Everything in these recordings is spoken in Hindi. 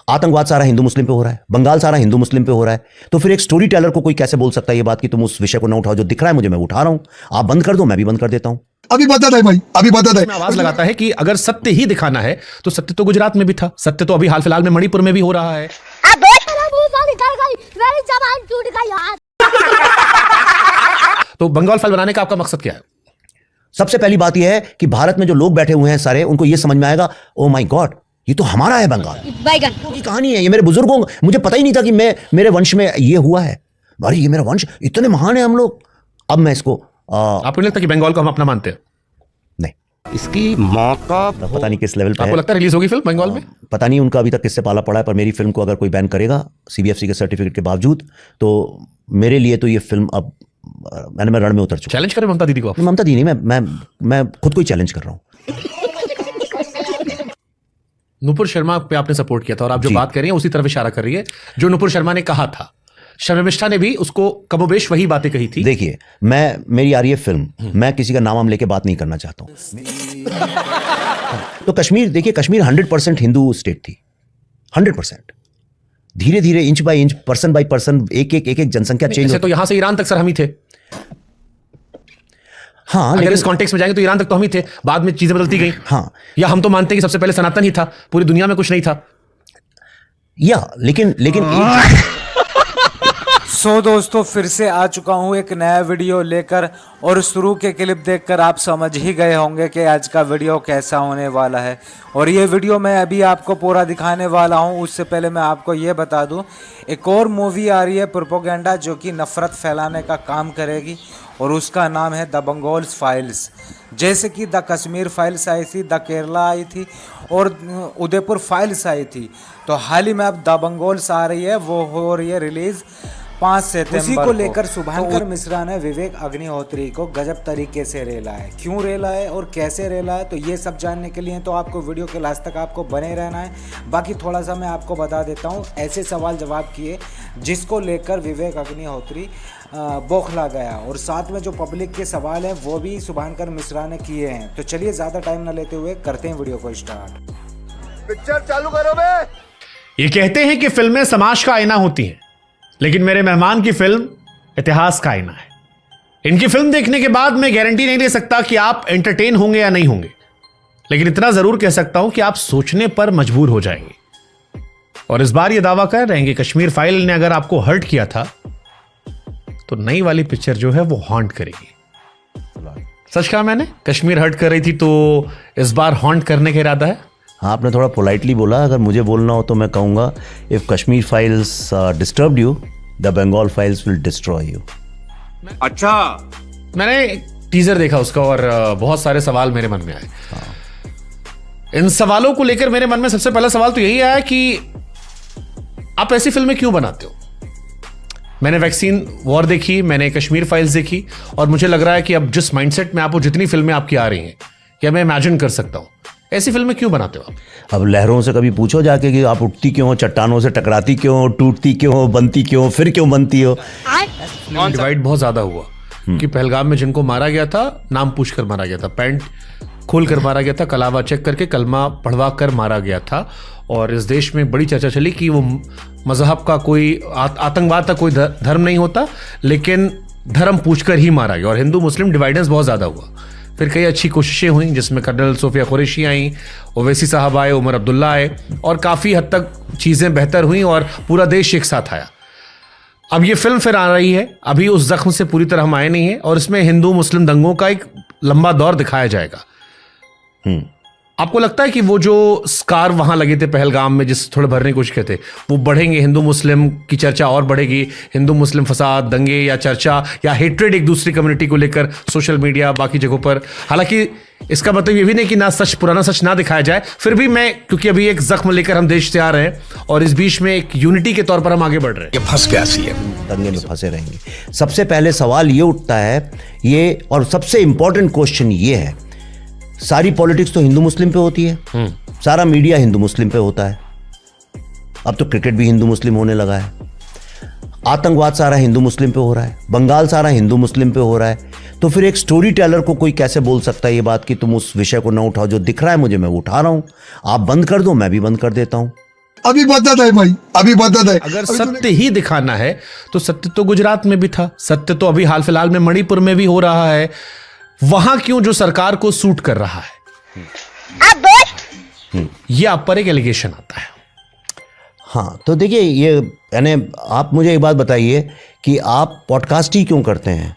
आतंकवाद सारा हिंदू मुस्लिम पे हो रहा है, बंगाल सारा हिंदू मुस्लिम पे हो रहा है, तो फिर एक स्टोरी टेलर को कोई कैसे बोल सकता है ये बात कि तुम उस विषय को ना उठाओ, जो दिख रहा है मुझे मैं उठा रहा हूं, आप बंद कर दो मैं भी बंद कर देता हूं। अभी बता दे भाई, अभी बता दे। आवाज लगाता है कि अगर सत्य ही दिखाना है तो सत्य तो गुजरात में भी था, सत्य तो अभी हाल फिलहाल में मणिपुर में भी हो रहा है। तो बंगाल फाइल बनाने का आपका मकसद क्या है? सबसे पहली बात यह है कि भारत में जो लोग बैठे हुए हैं सारे, उनको यह समझ में आएगा ओ माय गॉड ये तो हमारा है बंगाल की कहानी है, ये मेरे बुजुर्गों, मुझे पता ही नहीं था कि मेरे वंश में ये हुआ है, भाई ये मेरा वंश इतने महान है हम लोग। अब मैं इसको आपको नहीं लगता कि बंगाल को हम अपना मानते हैं? नहीं, इसकी माँ का पता नहीं किस लेवल पे आपको लगता है रिलीज होगी फिल्म बंगाल में? पता नहीं उनका अभी तक किससे पाला पड़ा है, पर मेरी फिल्म को अगर कोई बैन करेगा सीबीएफसी के सर्टिफिकेट के बावजूद, तो मेरे लिए तो ये फिल्म अब मैं रण में उतर चुका। चैलेंज करें ममता दीदी को? ममता दीदी नहीं, मैं खुद को ही चैलेंज कर रहा हूँ। नुपुर शर्मा पे आपने सपोर्ट किया था और आप जो बात कर रही हैं उसी तरफ इशारा कर रही है जो नुपुर शर्मा ने कहा था। शर्मिष्ठा ने भी उसको कमोबेश वही बातें कही थी। देखिए मेरी आ रही है फिल्म, मैं किसी का नाम लेके बात नहीं करना चाहता हूं। तो कश्मीर, देखिए कश्मीर 100% हिंदू स्टेट थी, 100%। धीरे धीरे inch by inch, person by person, एक एक जनसंख्या चेंज। तो यहां से ईरान तक सर हम ही थे। हाँ, अगर इस कॉन्टेक्स्ट में जाएंगे तो ईरान तक तो हम ही थे, बाद में चीजें बदलती गई। हाँ, या हम तो मानते हैं कि सबसे पहले सनातन ही था, पूरी दुनिया में कुछ नहीं था। या लेकिन सो दोस्तों फिर से आ चुका हूँ एक नया वीडियो लेकर, और शुरू के क्लिप देखकर आप समझ ही गए होंगे कि आज का वीडियो कैसा होने वाला है। और ये वीडियो मैं अभी आपको पूरा दिखाने वाला हूँ, उससे पहले मैं आपको ये बता दूँ एक और मूवी आ रही है प्रोपोगेंडा, जो कि नफ़रत फैलाने का काम करेगी, और उसका नाम है द बंगाल फाइल्स। जैसे कि द कश्मीर फाइल्स आई थी, द केरला आई थी और उदयपुर फाइल्स आई थी, तो हाल ही में अब द बंगाल्स आ रही है, वो हो रही है रिलीज़ 5 सितंबर। उसी को लेकर शुभांकर मिश्रा ने विवेक अग्निहोत्री को गजब तरीके से रेला है। क्यों रेला है और कैसे रेला है, तो ये सब जानने के लिए तो आपको वीडियो के लास्ट तक आपको बने रहना है। बाकी थोड़ा सा मैं आपको बता देता हूँ, ऐसे सवाल जवाब किए जिसको लेकर विवेक अग्निहोत्री बौखला गया, और साथ में जो पब्लिक के सवाल हैं वो भी शुभांकर मिश्रा ने किए हैं। तो चलिए ज़्यादा टाइम न लेते हुए करते हैं वीडियो को स्टार्ट। पिक्चर चालू करो बे। ये कहते हैं कि फिल्में समाज का आईना होती हैं, लेकिन मेरे मेहमान की फिल्म इतिहास का आईना है। इनकी फिल्म देखने के बाद मैं गारंटी नहीं दे सकता कि आप एंटरटेन होंगे या नहीं होंगे, लेकिन इतना जरूर कह सकता हूं कि आप सोचने पर मजबूर हो जाएंगे। और इस बार यह दावा कर रहे हैं कि कश्मीर फाइल ने अगर आपको हर्ट किया था तो नई वाली पिक्चर जो है वो हॉन्ट करेगी। सच कहा मैंने? कश्मीर हर्ट कर रही थी तो इस बार हॉन्ट करने का इरादा है। हाँ, आपने थोड़ा पोलाइटली बोला, अगर मुझे बोलना हो तो मैं कहूँगा if Kashmir files disturbed you, the Bengal files will destroy you. अच्छा, मैंने टीजर देखा उसका और बहुत सारे सवाल मेरे मन में आए। इन सवालों को लेकर मेरे मन में सबसे पहला सवाल तो यही आया कि आप ऐसी फिल्में क्यों बनाते हो? मैंने वैक्सीन वॉर देखी, मैंने कश्मीर फाइल्स देखी, और मुझे लग रहा है कि अब जिस माइंडसेट में आपको जितनी फिल्में आपकी आ रही हैं, क्या मैं इमेजिन कर सकता हूं ऐसी फिल्में क्यों बनाते हो आप? अब लहरों से कभी पूछो जाके कि आप उठती क्यों, चट्टानों से टकराती क्यों, टूटती क्यों, बनती क्यों, फिर क्यों बनती हो? डिवाइड बहुत ज्यादा हुआ कि पहलगाम में जिनको मारा गया था नाम पूछकर मारा गया था, पैंट खोल कर मारा गया था, कलावा चेक करके कलमा पढ़वा कर मारा गया था, और इस देश में बड़ी चर्चा चली कि वो मजहब का कोई आतंकवाद का कोई धर्म नहीं होता, लेकिन धर्म पूछकर ही मारा गया, और हिंदू मुस्लिम डिवाइडेंस बहुत ज्यादा हुआ। फिर कई अच्छी कोशिशें हुई जिसमें कर्नल सोफिया कुरैशी आई, ओवैसी साहब आए, उमर अब्दुल्ला आए, और काफ़ी हद तक चीज़ें बेहतर हुई और पूरा देश एक साथ आया। अब ये फिल्म फिर आ रही है, अभी उस जख्म से पूरी तरह हम आए नहीं हैं, और इसमें हिंदू मुस्लिम दंगों का एक लंबा दौर दिखाया जाएगा। आपको लगता है कि वो जो स्कार वहां लगे थे पहलगाम में, जिस थोड़े भरने की कोशिश करते, वो बढ़ेंगे? हिंदू मुस्लिम की चर्चा और बढ़ेगी, हिंदू मुस्लिम फसाद, दंगे या चर्चा या हेट्रेड एक दूसरी कम्युनिटी को लेकर सोशल मीडिया बाकी जगहों पर। हालांकि इसका मतलब ये भी नहीं कि ना सच पुराना सच ना दिखाया जाए, फिर भी मैं, क्योंकि अभी एक जख्म लेकर हम देश से आ रहे हैं और इस बीच में एक यूनिटी के तौर पर हम आगे बढ़ रहे हैं। ये फंस गया सी है, दंगे में फंसे रहेंगे। सबसे पहले सवाल ये उठता है ये, और सबसे इंपॉर्टेंट क्वेश्चन ये है, सारी पॉलिटिक्स तो हिंदू मुस्लिम पे होती है, सारा मीडिया हिंदू मुस्लिम पे होता है, अब तो क्रिकेट भी हिंदू मुस्लिम होने लगा है, आतंकवाद सारा हिंदू मुस्लिम पे हो रहा है, बंगाल सारा हिंदू मुस्लिम पे हो रहा है, तो फिर एक स्टोरी टेलर को कोई कैसे बोल सकता है ये बात कि तुम उस विषय को ना उठाओ, जो दिख रहा है मुझे मैं उठा रहा हूं, आप बंद कर दो मैं भी बंद कर देता हूं। अभी बदत है भाई, अभी बदत है। अगर सत्य ही दिखाना है तो सत्य तो गुजरात में भी था, सत्य तो अभी हाल फिलहाल में मणिपुर में भी हो रहा है। वहां क्यों जो सरकार को सूट कर रहा है, ये आप पर एक एलिगेशन आता है। हाँ, तो देखिए, ये यानी आप मुझे एक बात बताइए कि आप पॉडकास्ट ही क्यों करते हैं?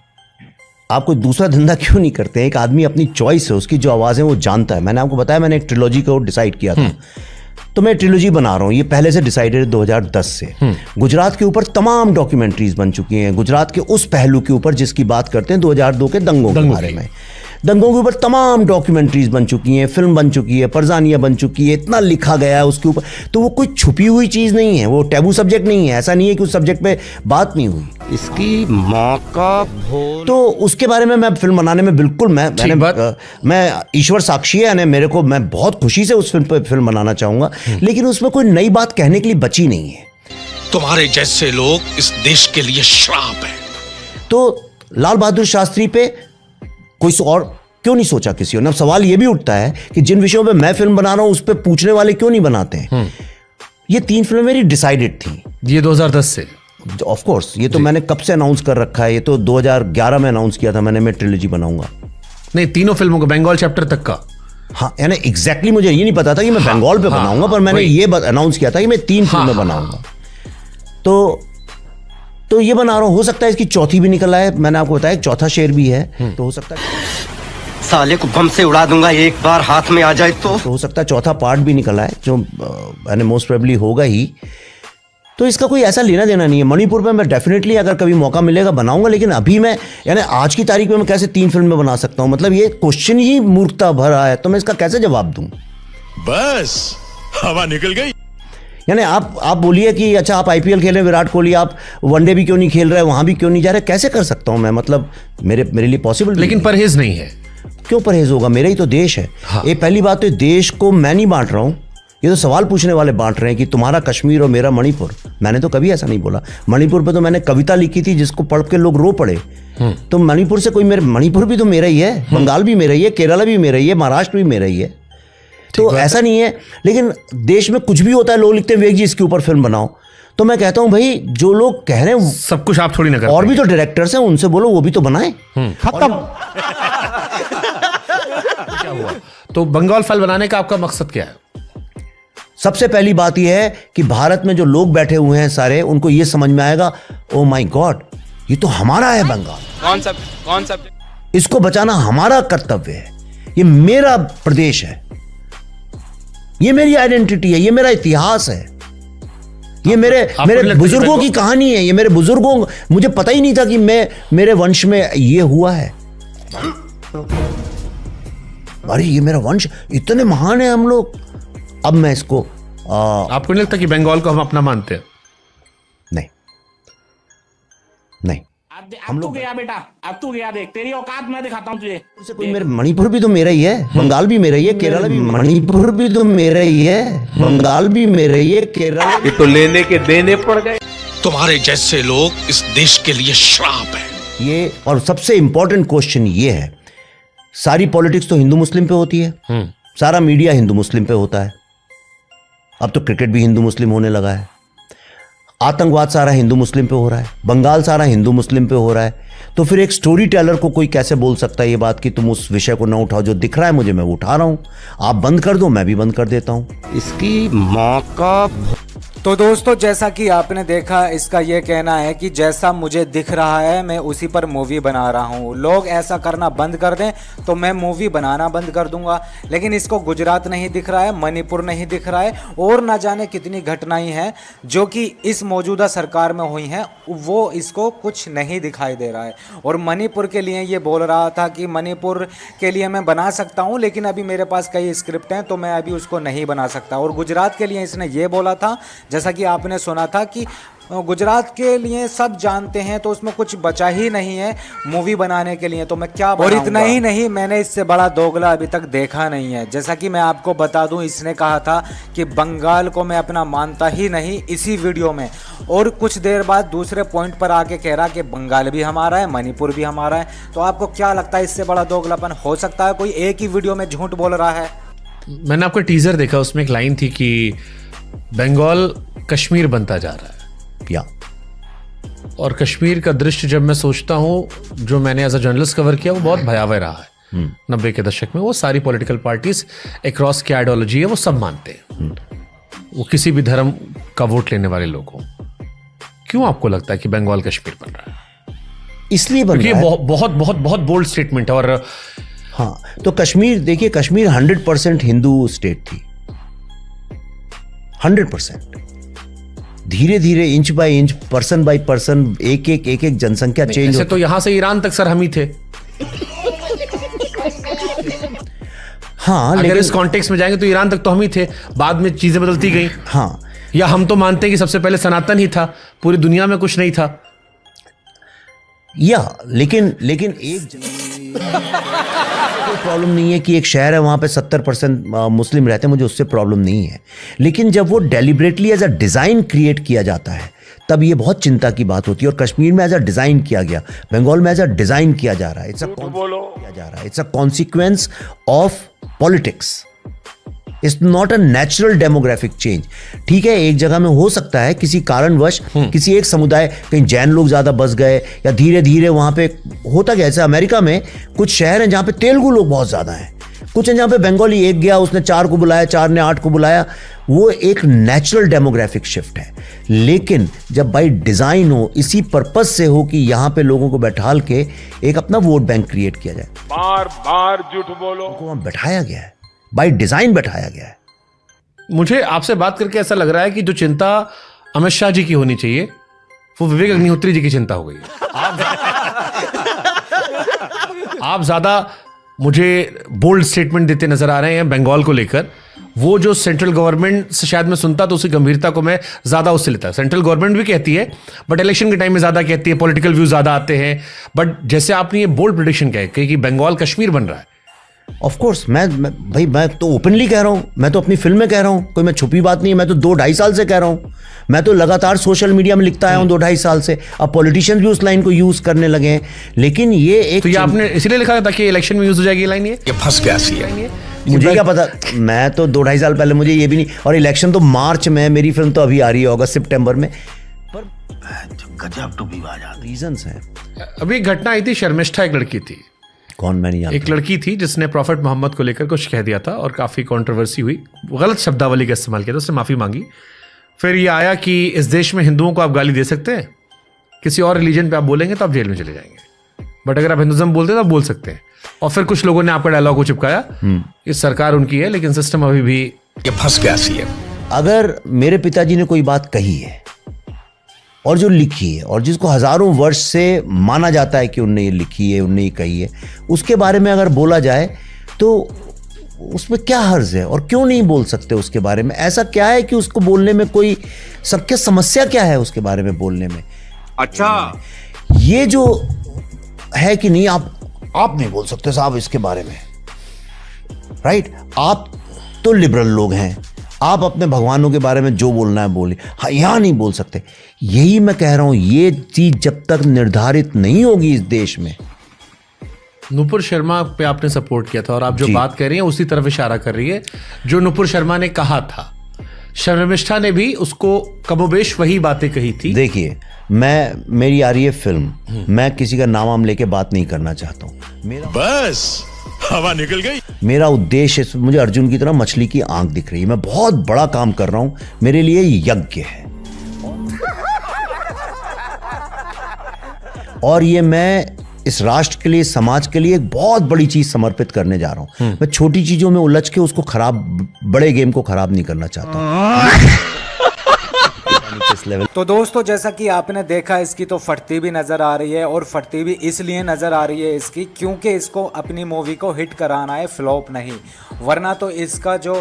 आप कोई दूसरा धंधा क्यों नहीं करते हैं? एक आदमी अपनी चॉइस है, उसकी जो आवाज़ है वो जानता है। मैंने आपको बताया, मैंने एक ट्रिलॉजी को डिसाइड किया था, तो मैं ट्रिलॉजी बना रहा हूँ। ये पहले से डिसाइडेड 2010 से। गुजरात के ऊपर तमाम डॉक्यूमेंट्रीज बन चुकी हैं, गुजरात के उस पहलू के ऊपर जिसकी बात करते हैं 2002 के दंगों के बारे में। दंगों के ऊपर तमाम डॉक्यूमेंट्रीज बन चुकी हैं, फिल्म बन चुकी है, परजानिया बन चुकी है, इतना लिखा गया है उसके ऊपर। तो वो कोई छुपी हुई चीज़ नहीं है, वो टैबू सब्जेक्ट नहीं है। ऐसा नहीं है कि उस सब्जेक्ट पे बात नहीं हुई। इसकी माँ का भोल। तो उसके बारे में मैं फिल्म बनाने में बिल्कुल मैं ईश्वर साक्षी है, मेरे को, मैं बहुत खुशी से उस फिल्म पे फिल्म बनाना चाहूँगा, लेकिन उसमें कोई नई बात कहने के लिए बची नहीं है। तुम्हारे जैसे लोग इस देश के लिए श्राप है। तो लाल बहादुर शास्त्री पे कोई और क्यों नहीं सोचा किसी ने? अब सवाल ये भी उठता है कि जिन विषयों पे मैं फिल्म बना रहा हूं उस पे पूछने वाले क्यों नहीं बनाते हैं? ये 3 फिल्में मेरी डिसाइडेड थी, ये 2010 से। ऑफ कोर्स, ये तो मैंने कब से अनाउंस कर रखा है। ये तो 2011 में अनाउंस किया था मैंने, मैं ट्रिलॉजी बनाऊंगा। नहीं, तीनों फिल्मों का, बंगाल चैप्टर तक का। हाँ, यानी एग्जैक्टली मुझे ये नहीं पता था कि मैं बंगाल पे बनाऊंगा, पर मैंने ये अनाउंस किया था कि मैं 3 फिल्में बनाऊंगा। तो ये बना रहा हूँ। हो सकता है इसकी चौथी भी निकल आए, मैंने आपको बताया चौथा शेर भी है, तो हो सकता है साले को बम से उड़ा दूंगा एक बार हाथ में आ जाए तो हो सकता है चौथा पार्ट भी निकल आए, जो यानी मोस्ट प्रोबेबली होगा ही। तो इसका कोई ऐसा लेना देना नहीं है। मणिपुर में मैं डेफिनेटली अगर कभी मौका मिलेगा बनाऊंगा, लेकिन अभी मैं, यानी आज की तारीख में मैं कैसे 3 फिल्में बना सकता हूं? मतलब ये क्वेश्चन ही मूर्खता भरा है, तो मैं इसका कैसे जवाब दूं? बस हवा निकल गई। यानी आप बोलिए कि अच्छा, आप आईपीएल खेल रहे हैं, विराट कोहली, आप वनडे भी क्यों नहीं खेल रहे, वहां भी क्यों नहीं जा रहे? कैसे कर सकता हूं मैं? मतलब मेरे लिए पॉसिबल। लेकिन परहेज नहीं है। क्यों परहेज होगा? मेरा ही तो देश है। ये पहली बात, तो देश को मैं नहीं बांट रहा हूं, ये तो सवाल पूछने वाले बांट रहे हैं कि तुम्हारा कश्मीर और मेरा मणिपुर। मैंने तो कभी ऐसा नहीं बोला। मणिपुर पे तो मैंने कविता लिखी थी जिसको पढ़ के लोग रो पड़े। तो मणिपुर से कोई मणिपुर भी तो मेरा ही है, बंगाल भी मेरा ही है, केरला भी मेरा ही है, महाराष्ट्र भी मेरा ही है। तो ऐसा नहीं है। लेकिन देश में कुछ भी होता है, लोग लिखते हैं विवेक जी इसके ऊपर फिल्म बनाओ, तो मैं कहता हूं भाई, जो लोग कह रहे हैं सब कुछ आप थोड़ी ना करते। और भी तो डायरेक्टर्स हैं, उनसे बोलो वो भी तो बनाए। खत्म। क्या हुआ? तो बंगाल फाइल बनाने का आपका मकसद क्या है? सबसे पहली बात यह है कि भारत में जो लोग बैठे हुए हैं सारे, उनको ये समझ में आएगा, ओ माय गॉड, ये तो हमारा है बंगाल, कौन सा इसको बचाना हमारा कर्तव्य है, ये मेरा प्रदेश है, ये मेरी आइडेंटिटी है, ये मेरा इतिहास है, ये मेरे बुजुर्गों की कहानी है, ये मेरे बुजुर्गों, मुझे पता ही नहीं था कि मेरे वंश में ये हुआ है। अरे ये मेरा वंश, इतने महान है हम लोग। अब मैं इसको आपको नहीं लगता कि बंगाल को हम अपना मानते हैं? नहीं, अब तू गया बेटा, अब तू गया, देख तेरी औकात मैं दिखाता हूं तुझे। कोई मेरे मणिपुर भी तो मेरा ही है, बंगाल भी मेरा ही है, केरला भी, मणिपुर भी तो मेरा ही है, बंगाल भी मेरा ही है, केरला। ये तो लेने के देने पड़ गए। तुम्हारे जैसे लोग इस देश के लिए श्राप है। ये, और सबसे इंपॉर्टेंट क्वेश्चन ये है, सारी पॉलिटिक्स तो हिंदू मुस्लिम पे होती है, सारा मीडिया हिंदू मुस्लिम पे होता है, अब तो क्रिकेट भी हिंदू मुस्लिम होने लगा है, आतंकवाद सारा हिंदू मुस्लिम पे हो रहा है, बंगाल सारा हिंदू मुस्लिम पे हो रहा है। तो फिर एक स्टोरी टेलर को कोई कैसे बोल सकता है ये बात कि तुम उस विषय को ना उठाओ? जो दिख रहा है मुझे, मैं वो उठा रहा हूं, आप बंद कर दो, मैं भी बंद कर देता हूं। इसकी माँ का तो दोस्तों, जैसा कि आपने देखा, इसका ये कहना है कि जैसा मुझे दिख रहा है मैं उसी पर मूवी बना रहा हूँ। लोग ऐसा करना बंद कर दें तो मैं मूवी बनाना बंद कर दूंगा। लेकिन इसको गुजरात नहीं दिख रहा है, मणिपुर नहीं दिख रहा है, और ना जाने कितनी घटनाएं हैं जो कि इस मौजूदा सरकार में हुई हैं, वो इसको कुछ नहीं दिखाई दे रहा है। और मणिपुर के लिए ये बोल रहा था कि मणिपुर के लिए मैं बना सकता हूँ, लेकिन अभी मेरे पास कई स्क्रिप्ट हैं तो मैं अभी उसको नहीं बना सकता। और गुजरात के लिए इसने ये बोला था, जैसा कि आपने सुना था, कि गुजरात के लिए सब जानते हैं तो उसमें कुछ बचा ही नहीं है मूवी बनाने के लिए, तो मैं क्या बनाऊंगा। और इतना ही नहीं, मैंने इससे बड़ा दोगला अभी तक देखा नहीं है। जैसा कि मैं आपको बता दूं, इसने कहा था कि बंगाल को मैं अपना मानता ही नहीं इसी वीडियो में, और कुछ देर बाद दूसरे पॉइंट पर आके कह रहा कि बंगाल भी हमारा है, मणिपुर भी हमारा है। तो आपको क्या लगता है, इससे बड़ा दोगलापन हो सकता है? कोई एक ही वीडियो में झूठ बोल रहा है। मैंने आपका टीजर देखा, उसमें एक लाइन थी कि बंगाल कश्मीर बनता जा रहा है या और कश्मीर का दृश्य जब मैं सोचता हूं, जो मैंने एज अ जर्नलिस्ट कवर किया, वो बहुत भयावह रहा है 90 के दशक में। वो सारी पॉलिटिकल पार्टीज अक्रॉस की आइडियोलॉजी है, वो सब मानते हैं, वो किसी भी धर्म का वोट लेने वाले लोग हों। क्यों आपको लगता है कि बंगाल कश्मीर बन रहा है? इसलिए बन क्योंकि रहा ये है। बहुत बहुत बहुत बोल्ड स्टेटमेंट है। और हाँ, तो कश्मीर देखिए, कश्मीर 100% हिंदू स्टेट थी, 100%। धीरे धीरे inch by inch, person by person, एक एक जनसंख्या चेंज ऐसे तो यहां से ईरान तक सर हम ही थे। हाँ, अगर लेकिन इस कॉन्टेक्स्ट में जाएंगे तो ईरान तक तो हम ही थे, बाद में चीजें बदलती गई। हाँ, या हम तो मानते हैं कि सबसे पहले सनातन ही था, पूरी दुनिया में कुछ नहीं था। या लेकिन एक कोई प्रॉब्लम नहीं है कि एक शहर है वहां पे 70% मुस्लिम रहते हैं, मुझे उससे प्रॉब्लम नहीं है। लेकिन जब वो deliberately as a design create किया जाता है, तब ये बहुत चिंता की बात होती है। और कश्मीर में एज अ डिजाइन किया गया, बंगाल में एज अ डिजाइन किया जा रहा है। It's a consequence of politics. It's not a natural demographic change. ठीक है, एक जगह में हो सकता है किसी कारणवश किसी एक समुदाय, कहीं जैन लोग ज्यादा बस गए, या धीरे धीरे वहां पे होता गया। जैसे अमेरिका में कुछ शहर हैं जहां पे तेलुगु लोग बहुत ज्यादा हैं, कुछ हैं जहां पे बंगाली एक गया, उसने 4 को बुलाया, 4 ने 8 को बुलाया। वो एक नेचुरल डेमोग्राफिक शिफ्ट है। लेकिन जब बाई डिजाइन हो, इसी पर्पज से हो कि यहां पे लोगों को बैठाल के एक अपना वोट बैंक क्रिएट किया जाए, बार बार झूठ बोलो। उनको वहां बैठाया गया है, बाई डिजाइन बैठाया गया है। मुझे आपसे बात करके ऐसा लग रहा है कि जो चिंता अमित शाह जी की होनी चाहिए, वो विवेक अग्निहोत्री जी की चिंता हो गई है। आप ज्यादा मुझे बोल्ड स्टेटमेंट देते नजर आ रहे हैं बंगाल को लेकर। वो जो सेंट्रल गवर्नमेंट से शायद मैं सुनता तो उसकी गंभीरता को मैं ज्यादा उससे लेता। सेंट्रल गवर्नमेंट भी कहती है, बट इलेक्शन के टाइम में ज्यादा कहती है, पॉलिटिकल व्यू ज्यादा आते हैं। बट जैसे आपने ये बोल्ड प्रेडिक्शन कही कि बंगाल कश्मीर बन रहा है, ऑफ कोर्स मैं तो ओपनली कह रहा हूं, मैं तो अपनी फिल्म में कह रहा हूं, कोई मैं छुपी बात नहीं है। मैं तो 2-2.5 साल से कह रहा हूं, मैं तो लगातार सोशल मीडिया में लिखता आया हूं 2-2.5 साल से। अब पॉलिटिशियंस भी उस लाइन को यूज करने लगे हैं। लेकिन ये एक तो ये आपने इसलिए लिखा था ताकि इलेक्शन में यूज हो जाएगी लाइन। ये फंस गया सी है। मुझे क्या पता, मैं तो 2-2.5 साल पहले, मुझे ये भी नहीं। और इलेक्शन तो मार्च में, मेरी फिल्म तो अभी आ रही है अगस्त सितंबर में। पर गजब टू भी रीजंस हैं। अभी एक घटना आई थी, शर्मिष्ठा एक लड़की थी। कौन? मैं नहीं जानता। एक लड़की थी जिसने प्रॉफिट मोहम्मद को लेकर कुछ कह दिया था और काफी कंट्रोवर्सी हुई, गलत शब्दावली का इस्तेमाल किया था, उसने माफी मांगी। फिर ये आया कि इस देश में हिंदुओं को आप गाली दे सकते हैं, किसी और रिलीजन पे आप बोलेंगे तो आप जेल में चले जाएंगे, बट अगर आप हिंदुज्म बोलते हैं तो आप बोल सकते हैं। और फिर कुछ लोगों ने आपका डायलॉग को चिपकाया। ये सरकार उनकी है, लेकिन सिस्टम अभी भी ये फंस गया सी है। अगर मेरे पिताजी ने कोई बात कही है और जो लिखी है और जिसको हजारों वर्ष से माना जाता है कि उनने ये लिखी है, उनने ये कही है, उसके बारे में अगर बोला जाए तो उसमें क्या हर्ज है? और क्यों नहीं बोल सकते उसके बारे में? ऐसा क्या है कि उसको बोलने में कोई सबके समस्या क्या है उसके बारे में बोलने में? अच्छा, ये जो है कि नहीं, आप नहीं बोल सकते साहब इसके बारे में, राइट? आप तो लिबरल लोग हैं, आप अपने भगवानों के बारे में जो बोलना है बोलिए, हाँ, यहां नहीं बोल सकते। यही मैं कह रहा हूं, ये चीज जब तक निर्धारित नहीं होगी इस देश में। नुपुर शर्मा पे आपने सपोर्ट किया था और आप जो जी। बात कर रही हैं उसी तरफ इशारा कर रही है जो नुपुर शर्मा ने कहा था। शर्मिष्ठा ने भी उसको कमोबेश वही बातें कही थी। देखिए, मेरी आ रही है फिल्म, मैं किसी का नाम लेके बात नहीं करना चाहता हूं। बस हवा निकल गई। मेरा उद्देश्य, मुझे अर्जुन की तरह मछली की आंख दिख रही है, मैं बहुत बड़ा काम कर रहा हूं, मेरे लिए यज्ञ है। और ये मैं इस राष्ट्र के लिए, समाज के लिए एक बहुत बड़ी चीज समर्पित करने जा रहा हूं। मैं छोटी चीजों में उलझ के उसको बड़े गेम को खराब नहीं करना चाहता। तो दोस्तों, जैसा कि आपने देखा, इसकी तो फटती भी नज़र आ रही है, और फटती भी इसलिए नज़र आ रही है इसकी क्योंकि इसको अपनी मूवी को हिट कराना है, फ्लॉप नहीं। वरना तो इसका जो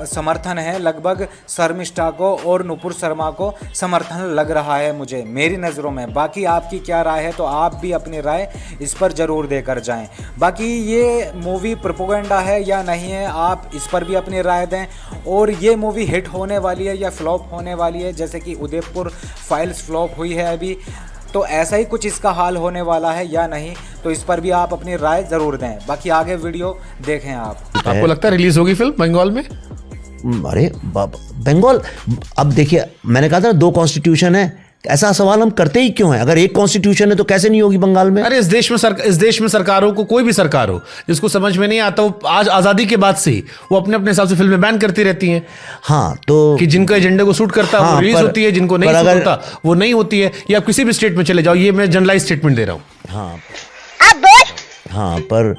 समर्थन है लगभग शर्मिष्ठा को और नुपुर शर्मा को समर्थन लग रहा है मुझे, मेरी नज़रों में। बाकी आपकी क्या राय है, तो आप भी अपनी राय इस पर ज़रूर देकर जाएं। बाकी ये मूवी प्रोपेगेंडा है या नहीं है, आप इस पर भी अपनी राय दें। और ये मूवी हिट होने वाली है या फ्लॉप होने वाली है, जैसे कि उदयपुर फाइल्स फ्लॉप हुई है अभी, तो ऐसा ही कुछ इसका हाल होने वाला है या नहीं, तो इस पर भी आप अपनी राय ज़रूर दें। बाकी आगे वीडियो देखें आप। आपको लगता है रिलीज होगी फिल्म बंगाल में? अरे बंगाल, अब देखिए मैंने कहा था 2 कॉन्स्टिट्यूशन है, ऐसा सवाल हम करते ही क्यों है? अगर 1 कॉन्स्टिट्यूशन है तो कैसे नहीं होगी बंगाल में? अरे इस देश में सरकारों को, कोई भी सरकार हो जिसको समझ में नहीं आता, वो आज आजादी के बाद से ही वो अपने अपने हिसाब से फिल्में बैन करती रहती हैं। हाँ, तो कि जिनका एजेंडे को सूट करता है वो रिलीज होती है, जिनको नहीं सूट होता वो नहीं होती है। या आप किसी भी स्टेट में चले जाओ, ये मैं जनरलाइज स्टेटमेंट दे रहा हूँ। हाँ, पर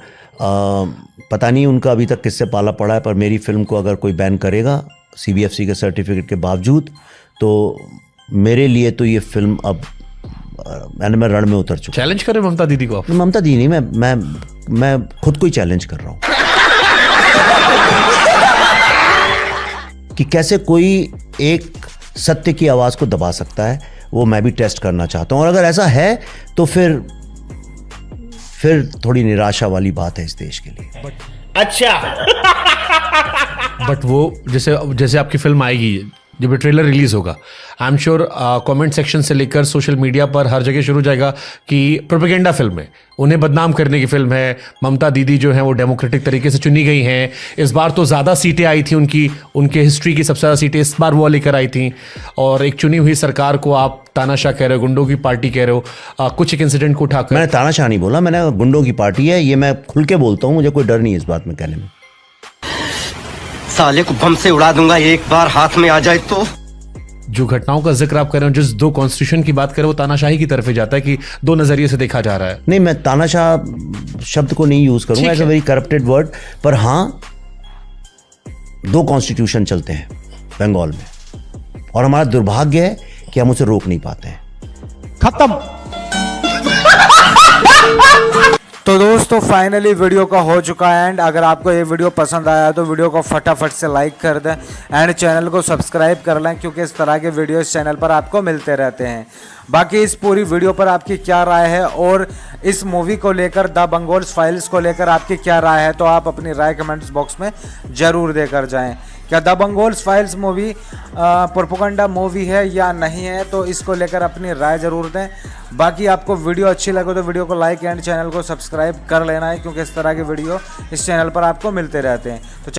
पता नहीं उनका अभी तक किससे पाला पड़ा है, पर मेरी फिल्म को अगर कोई बैन करेगा CBFC के सर्टिफिकेट के बावजूद, तो मेरे लिए तो ये फिल्म अब मैं रण में उतर चुका। चैलेंज करें ममता दीदी को आप? ममता दीदी नहीं, मैं खुद को ही चैलेंज कर रहा हूँ कि कैसे कोई एक सत्य की आवाज को दबा सकता है, वो मैं भी टेस्ट करना चाहता हूँ। और अगर ऐसा है तो फिर थोड़ी निराशा वाली बात है इस देश के लिए। बट वो जैसे आपकी फिल्म आएगी, जब ये ट्रेलर रिलीज होगा, I am sure comment section से लेकर सोशल मीडिया पर हर जगह शुरू हो जाएगा कि प्रोपेगेंडा फिल्म है, उन्हें बदनाम करने की फिल्म है, ममता दीदी जो है वो डेमोक्रेटिक तरीके से चुनी गई हैं, इस बार तो ज़्यादा सीटें आई थी उनके हिस्ट्री की सबसे ज़्यादा सीटें इस बार वो लेकर आई थी, और एक चुनी हुई सरकार को आप तानाशाह कह रहे हो, गुंडों की पार्टी कह रहे हो। कुछ एक इंसिडेंट को उठाकर, मैंने तानाशाह नहीं बोला, मैंने गुंडों की पार्टी है, ये मैं खुल के बोलता हूँ, मुझे कोई डर नहीं है इस बात में कहने में। साले को बम से उड़ा दूंगा एक बार हाथ में आ जाए तो। जो घटनाओं का जिक्र आप कर रहे हो, जिस 2 कॉन्स्टिट्यूशन की बात कर रहे हो, वो तानाशाही की तरफ ही जाता है कि 2 नजरिए से देखा जा रहा है। नहीं, मैं तानाशाह शब्द को नहीं यूज करूंगा, as a very corrupted word, पर हाँ 2 कॉन्स्टिट्यूशन चलते हैं बंगाल में, और हमारा दुर्भाग्य है कि हम उसे रोक नहीं पाते हैं। खत्म। तो दोस्तों फाइनली वीडियो का हो चुका है एंड। अगर आपको ये वीडियो पसंद आया तो वीडियो को फटाफट से लाइक कर दें एंड चैनल को सब्सक्राइब कर लें, क्योंकि इस तरह के वीडियो इस चैनल पर आपको मिलते रहते हैं। बाकी इस पूरी वीडियो पर आपकी क्या राय है और इस मूवी को लेकर, द बंगाल फाइल्स को लेकर आपकी क्या राय है, तो आप अपनी राय कमेंट्स बॉक्स में ज़रूर देकर जाएं। क्या the Bengal files movie propaganda movie है या नहीं है, तो इसको लेकर अपनी राय ज़रूर दें। बाकी आपको वीडियो अच्छी लगे तो वीडियो को लाइक एंड चैनल को सब्सक्राइब कर लेना है, क्योंकि इस तरह के वीडियो इस चैनल पर आपको मिलते रहते हैं। तो